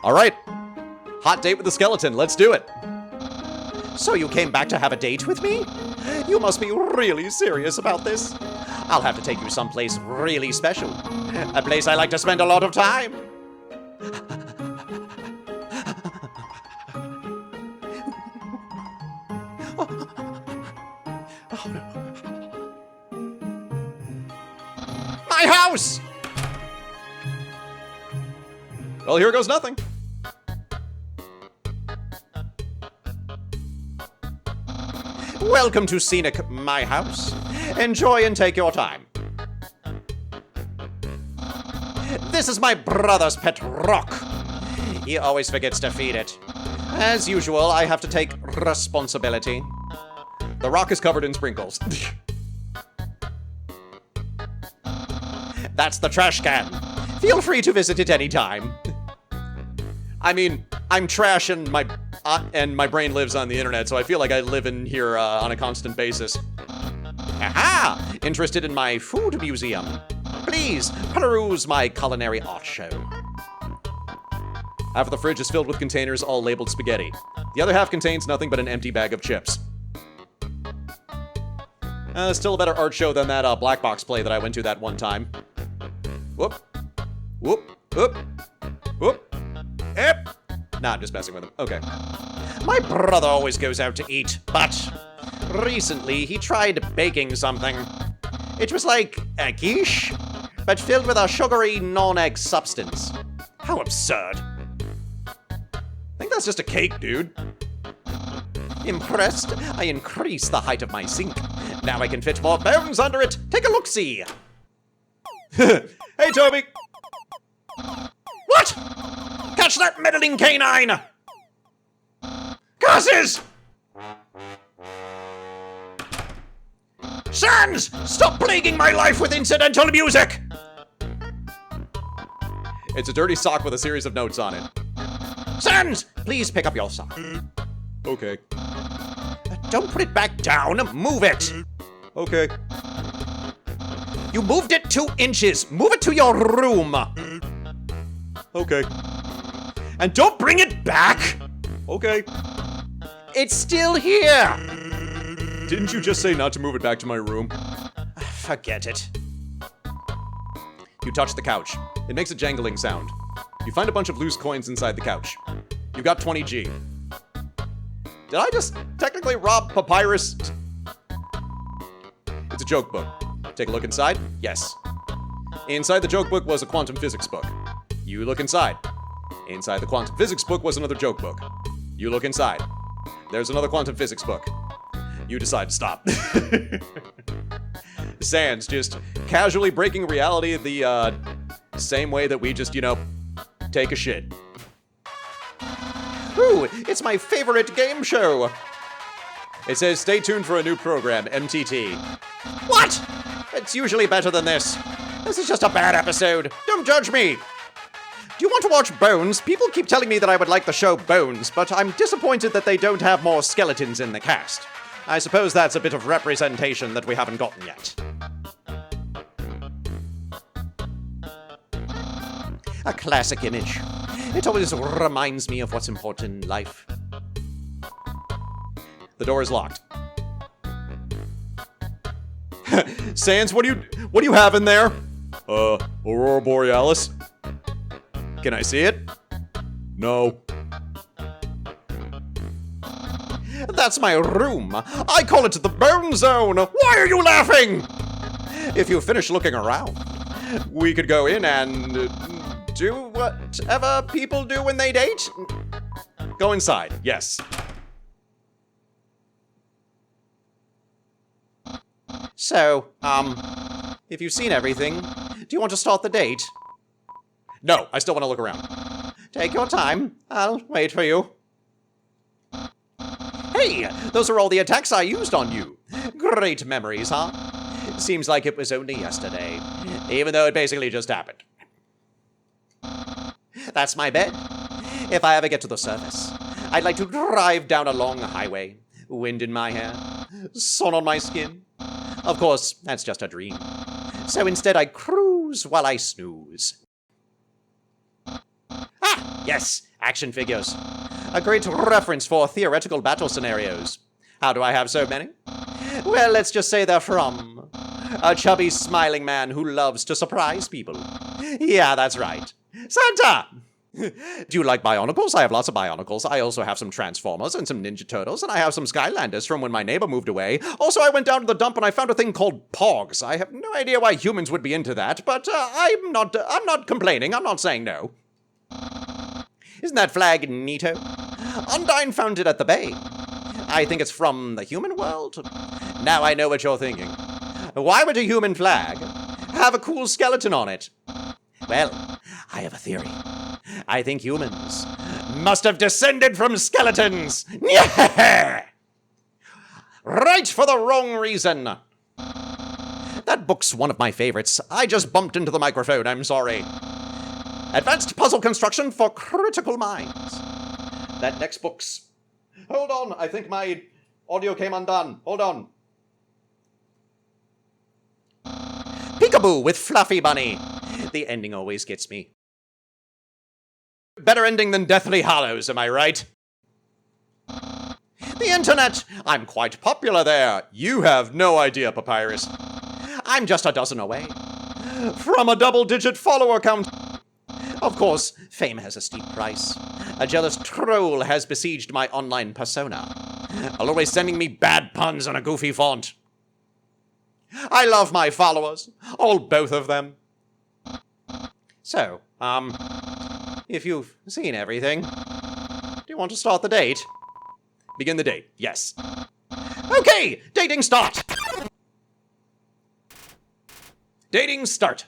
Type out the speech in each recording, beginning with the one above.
Alright. Hot date with the skeleton. Let's do it. So you came back to have a date with me? You must be really serious about this. I'll have to take you someplace really special. A place I like to spend a lot of time. My house! Well, here goes nothing. Welcome to scenic my house. Enjoy and take your time. This is my brother's pet rock. He always forgets to feed it. As usual, I have to take responsibility. The rock is covered in sprinkles. That's the trash can. Feel free to visit it anytime. I mean, I'm trash and my brain lives on the internet, so I feel like I live in here on a constant basis. Aha! Interested in my food museum? Please, peruse my culinary art show. Half of the fridge is filled with containers all labeled spaghetti. The other half contains nothing but an empty bag of chips. Still a better art show than that black box play that I went to that one time. Whoop. Whoop. Whoop. Whoop. Yep. Nah, I'm just messing with him. Okay. My brother always goes out to eat, but recently he tried baking something. It was like a quiche, but filled with a sugary non-egg substance. How absurd. I think that's just a cake, dude. Impressed, I increased the height of my sink. Now I can fit more bones under it. Take a look-see. Hey, Toby! What? Catch that meddling canine! Curses! Sans! Stop plaguing my life with incidental music! It's a dirty sock with a series of notes on it. Sans! Please pick up your sock. Okay. Don't put it back down. Move it. Okay. You moved it 2 inches. Move it to your room. Okay. And don't bring it back. Okay. It's still here. Didn't you just say not to move it back to my room? Forget it. You touch the couch. It makes a jangling sound. You find a bunch of loose coins inside the couch. You got 20G. Did I just technically rob Papyrus? It's a joke book. Take a look inside. Yes. Inside the joke book was a quantum physics book. You look inside. Inside the quantum physics book was another joke book. You look inside. There's another quantum physics book. You decide to stop. Sans just casually breaking reality the same way that we just, take a shit. Ooh, it's my favorite game show. It says, stay tuned for a new program, MTT. What? It's usually better than this. This is just a bad episode. Don't judge me. Do you want to watch Bones? People keep telling me that I would like the show Bones, but I'm disappointed that they don't have more skeletons in the cast. I suppose that's a bit of representation that we haven't gotten yet. A classic image. It always reminds me of what's important in life. The door is locked. Sans, what do you have in there? Aurora Borealis. Can I see it? No. That's my room. I call it the Bone Zone. Why are you laughing? If you finish looking around, we could go in and do whatever people do when they date. Go inside, yes. So, if you've seen everything, do you want to start the date? No, I still want to look around. Take your time. I'll wait for you. Hey, those are all the attacks I used on you. Great memories, huh? Seems like it was only yesterday, even though it basically just happened. That's my bed. If I ever get to the surface, I'd like to drive down a long highway, wind in my hair, sun on my skin. Of course, that's just a dream. So instead I cruise while I snooze. Ah, yes, Action figures. A great reference for theoretical battle scenarios. How do I have so many? Well, let's just say they're from a chubby, smiling man who loves to surprise people. Yeah, that's right. Santa! Do you like Bionicles? I have lots of Bionicles. I also have some Transformers and some Ninja Turtles, and I have some Skylanders from when my neighbor moved away. Also, I went down to the dump and I found a thing called Pogs. I have no idea why humans would be into that, but I'm not complaining. I'm not saying no. Isn't that flag neato? Undyne found it at the bay. I think it's from the human world. Now I know what you're thinking. Why would a human flag have a cool skeleton on it? Well, I have a theory. I think humans must have descended from skeletons. Yeah! Right for the wrong reason. That book's one of my favorites. I just bumped into the microphone, I'm sorry. Advanced Puzzle Construction for Critical Minds. That next book's... Hold on, I think my audio came undone. Hold on. Peekaboo with Fluffy Bunny. The ending always gets me. Better ending than Deathly Hallows, am I right? The internet! I'm quite popular there. You have no idea, Papyrus. I'm just a dozen away from a double-digit follower count. Of course, fame has a steep price. A jealous troll has besieged my online persona, always sending me bad puns on a goofy font. I love my followers, both of them. So, if you've seen everything, do you want to start the date? Begin the date, yes. Okay, dating start! Dating start.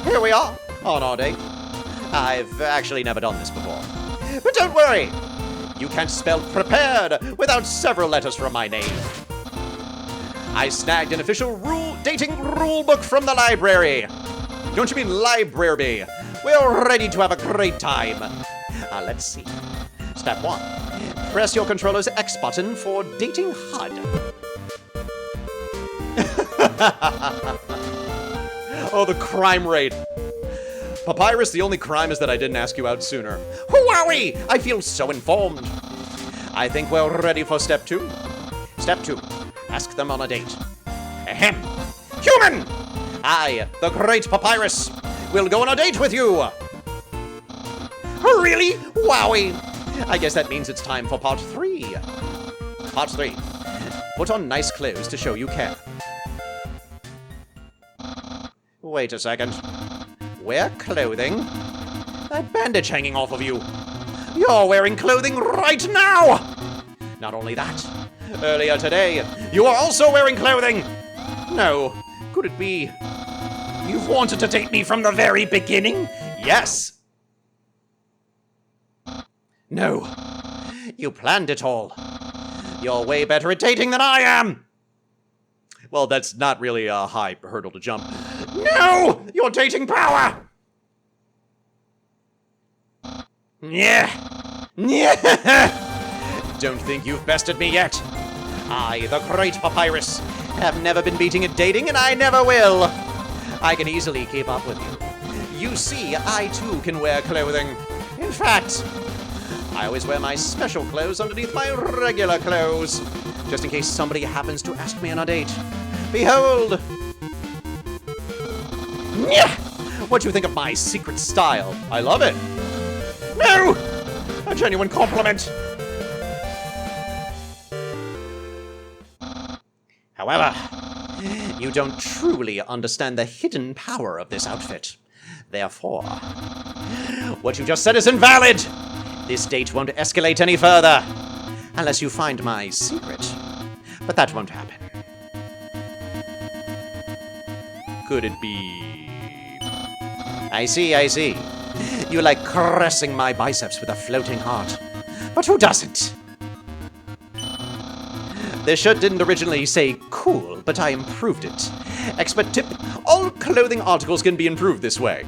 Here we are, on our date. I've actually never done this before. But don't worry, you can't spell prepared without several letters from my name. I snagged an official dating rule book from the library. Don't you mean library? We're ready to have a great time. Let's see. Step 1. Press your controller's X button for dating HUD. Oh, the crime rate. Papyrus, the only crime is that I didn't ask you out sooner. Wowie! I feel so informed. I think we're ready for step 2. Step 2. Ask them on a date. Ahem. Human! I, the great Papyrus, will go on a date with you. Really? Wowie! I guess that means it's time for part 3. Part 3. Put on nice clothes to show you care. Wait a second. Wear clothing? That bandage hanging off of you. You're wearing clothing right now! Not only that, earlier today, you were also wearing clothing! No, could it be you've wanted to date me from the very beginning? Yes! No, you planned it all. You're way better at dating than I am! Well, that's not really a high hurdle to jump. No! Your dating power! Yeah! Yeah! Don't think you've bested me yet. I, the great Papyrus, have never been beating at dating, and I never will. I can easily keep up with you. You see, I too can wear clothing. In fact, I always wear my special clothes underneath my regular clothes, just in case somebody happens to ask me on a date. Behold! Yeah! What do you think of my secret style? I love it. No! A genuine compliment. However, you don't truly understand the hidden power of this outfit. Therefore, what you just said is invalid. This date won't escalate any further, unless you find my secret. But that won't happen. Could it be... I see. You like caressing my biceps with a floating heart. But who doesn't? This shirt didn't originally say cool, but I improved it. Expert tip, all clothing articles can be improved this way.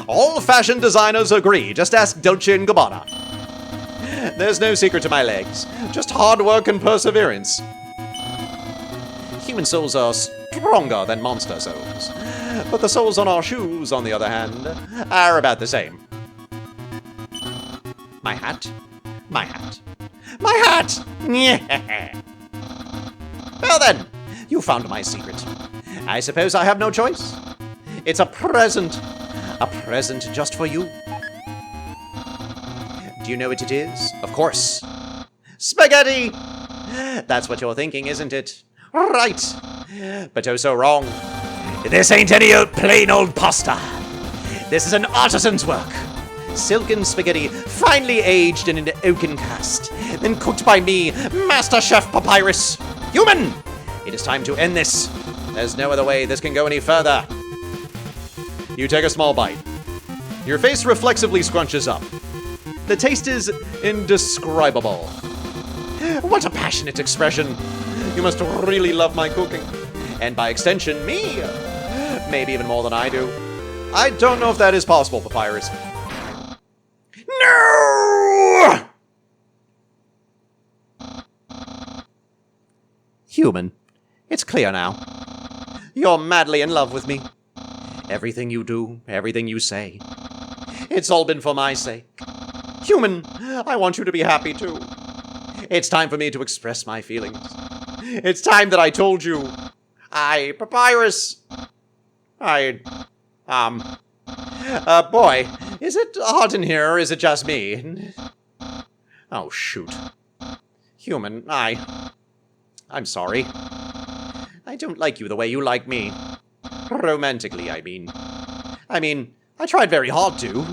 All fashion designers agree, just ask Dolce & Gabbana. There's no secret to my legs, just hard work and perseverance. Human souls are stronger than monster souls. But the soles on our shoes, on the other hand, are about the same. My hat? My hat. My hat! Yeah. Well then, you found my secret. I suppose I have no choice. It's a present just for you. Do you know what it is? Of course. Spaghetti! That's what you're thinking, isn't it? Right. But oh so wrong. This ain't any plain old pasta. This is an artisan's work. Silken spaghetti, finely aged in an oaken cast, then cooked by me, Master Chef Papyrus. Human! It is time to end this. There's no other way this can go any further. You take a small bite. Your face reflexively scrunches up. The taste is indescribable. What a passionate expression. You must really love my cooking. And by extension, me. Maybe even more than I do. I don't know if that is possible, Papyrus. No! Human, it's clear now. You're madly in love with me. Everything you do, everything you say, it's all been for my sake. Human, I want you to be happy too. It's time for me to express my feelings. It's time that I told you. Papyrus. Boy, is it hot in here or is it just me? Oh, shoot. Human, I'm sorry. I don't like you the way you like me. Romantically, I mean. I tried very hard to.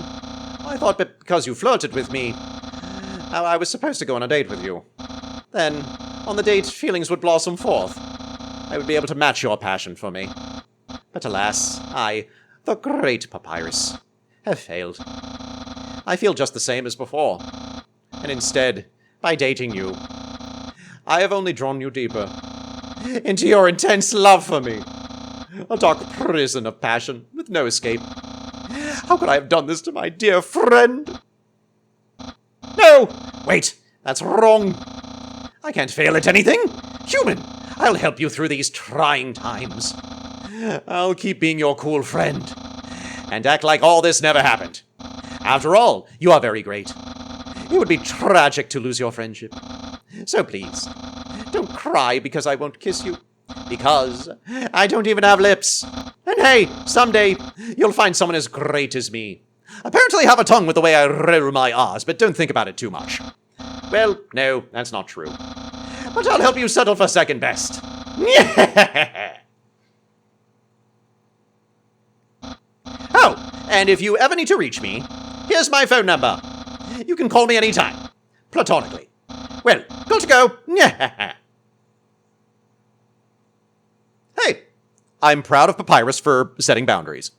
I thought because you flirted with me, I was supposed to go on a date with you. Then, on the date, feelings would blossom forth. I would be able to match your passion for me. But alas, I, the great Papyrus, have failed. I feel just the same as before. And instead, by dating you, I have only drawn you deeper into your intense love for me. A dark prison of passion with no escape. How could I have done this to my dear friend? No! Wait, that's wrong. I can't fail at anything. Human, I'll help you through these trying times. I'll keep being your cool friend and act like all this never happened. After all, you are very great. It would be tragic to lose your friendship. So please, don't cry because I won't kiss you. Because I don't even have lips. And hey, someday you'll find someone as great as me. Apparently I have a tongue with the way I roll my R's, but don't think about it too much. Well, no, that's not true. But I'll help you settle for second best. Oh, and if you ever need to reach me, here's my phone number. You can call me anytime. Platonically. Well, got to go. Hey, I'm proud of Papyrus for setting boundaries.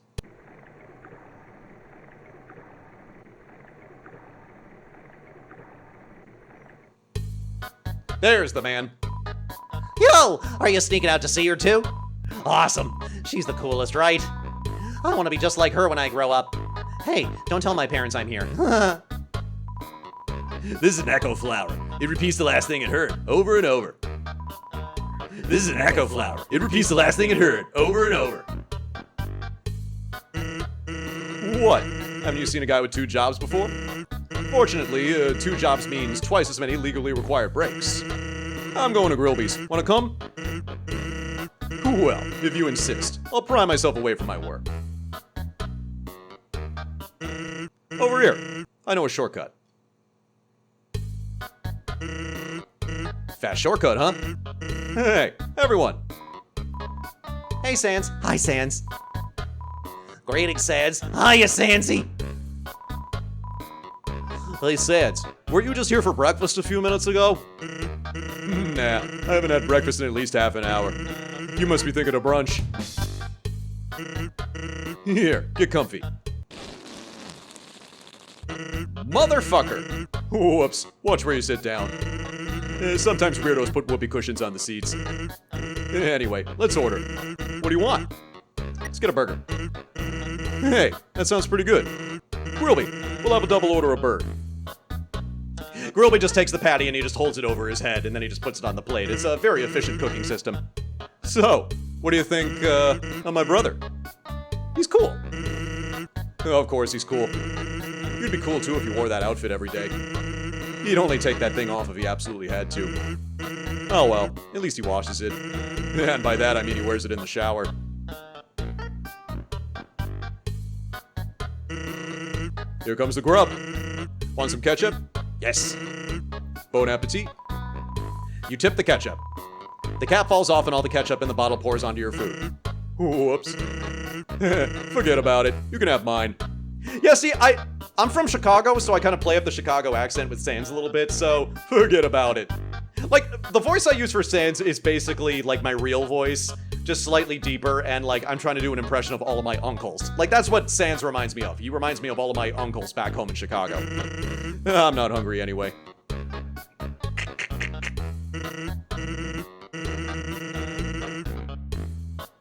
There's the man. Yo, are you sneaking out to see her too? Awesome. She's the coolest, right? I want to be just like her when I grow up. Hey, don't tell my parents I'm here. This is an echo flower. It repeats the last thing it heard, over and over. This is an echo flower. It repeats the last thing it heard, over and over. What? Haven't you seen a guy with 2 jobs before? Fortunately, 2 jobs means twice as many legally required breaks. I'm going to Grillby's. Wanna come? Well, if you insist, I'll pry myself away from my work. Over here. I know a shortcut. Fast shortcut, huh? Hey, everyone. Hey, Sans. Hi, Sans. Greetings, Sans. Hiya, Sansy. Hey, Sans, were you just here for breakfast a few minutes ago? Nah, I haven't had breakfast in at least half an hour. You must be thinking of brunch. Here, get comfy. Motherfucker! Whoops, watch where you sit down. Sometimes weirdos put whoopee cushions on the seats. Anyway, let's order. What do you want? Let's get a burger. Hey, that sounds pretty good. Grillby, we'll have a double order of burger. Grillby just takes the patty and he just holds it over his head and then he just puts it on the plate. It's a very efficient cooking system. So, what do you think of my brother? He's cool. Oh, of course, he's cool. You'd be cool too if you wore that outfit every day. He'd only take that thing off if he absolutely had to. Oh well, at least he washes it. And by that I mean he wears it in the shower. Here comes the grub. Want some ketchup? Yes. Bon appetit. You tip the ketchup. The cap falls off and all the ketchup in the bottle pours onto your food. Whoops. Forget about it. You can have mine. Yeah, see, I'm from Chicago, so I kind of play up the Chicago accent with Sans a little bit, so forget about it. Like, the voice I use for Sans is basically like my real voice, just slightly deeper, and like I'm trying to do an impression of all of my uncles. Like, that's what Sans reminds me of. He reminds me of all of my uncles back home in Chicago. I'm not hungry anyway.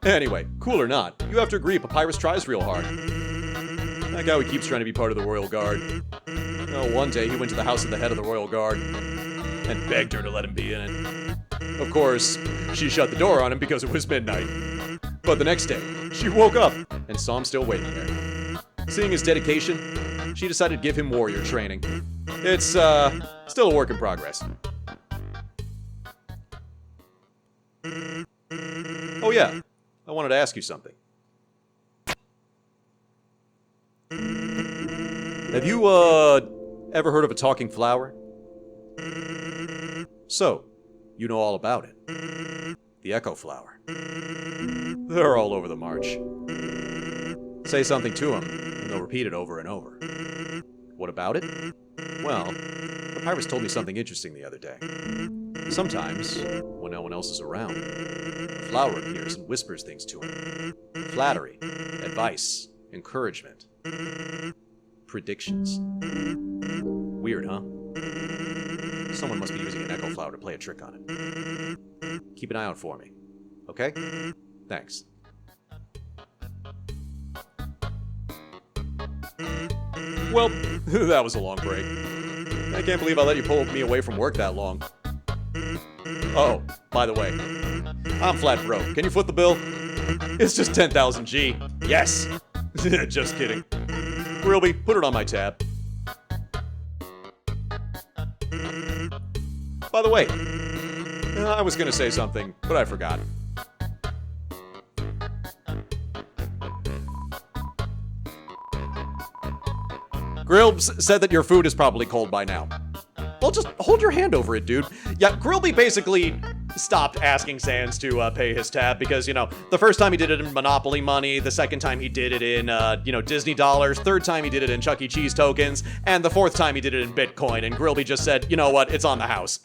Anyway, cool or not, you have to agree Papyrus tries real hard. That guy who keeps trying to be part of the Royal Guard. Oh, one day he went to the house of the head of the Royal Guard and begged her to let him be in it. Of course, she shut the door on him because it was midnight. But the next day, she woke up and saw him still waiting there. Seeing his dedication, she decided to give him warrior training. It's, still a work in progress. Oh yeah, I wanted to ask you something. Have you, ever heard of a talking flower? So, you know all about it. The echo flower. They're all over the march. Say something to them, and they'll repeat it over and over. What about it? Well, Papyrus told me something interesting the other day. Sometimes, when no one else is around, a flower appears and whispers things to him. Flattery, advice, encouragement, predictions. Weird, huh? Someone must be using an echo flower to play a trick on it. Keep an eye out for me, okay? Thanks. Well, that was a long break. I can't believe I let you pull me away from work that long. Oh, by the way, I'm flat broke. Can you foot the bill? It's just 10,000 G. Yes! Just kidding. Grillby, put it on my tab. By the way, I was gonna say something, but I forgot. Grillbs said that your food is probably cold by now. Well, just hold your hand over it, dude. Yeah, Grillby basically stopped asking Sans to pay his tab because, you know, the first time he did it in Monopoly money, the second time he did it in, Disney dollars, third time he did it in Chuck E. Cheese tokens, and the fourth time he did it in Bitcoin, and Grillby just said, you know what, it's on the house.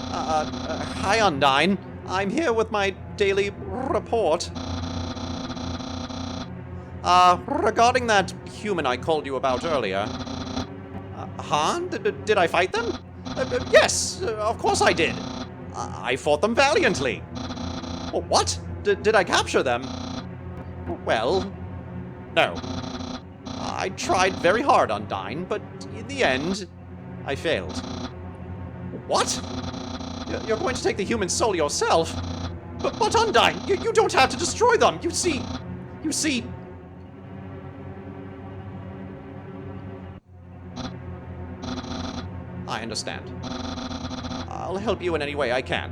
Hi, Undyne. I'm here with my daily report. Regarding that human I called you about earlier. Huh? Did I fight them? Yes, of course I did. I fought them valiantly. What? Did I capture them? Well, no. I tried very hard, Undyne, but in the end, I failed. What? You're going to take the human soul yourself? But Undyne, you don't have to destroy them. You see... I understand. I'll help you in any way I can.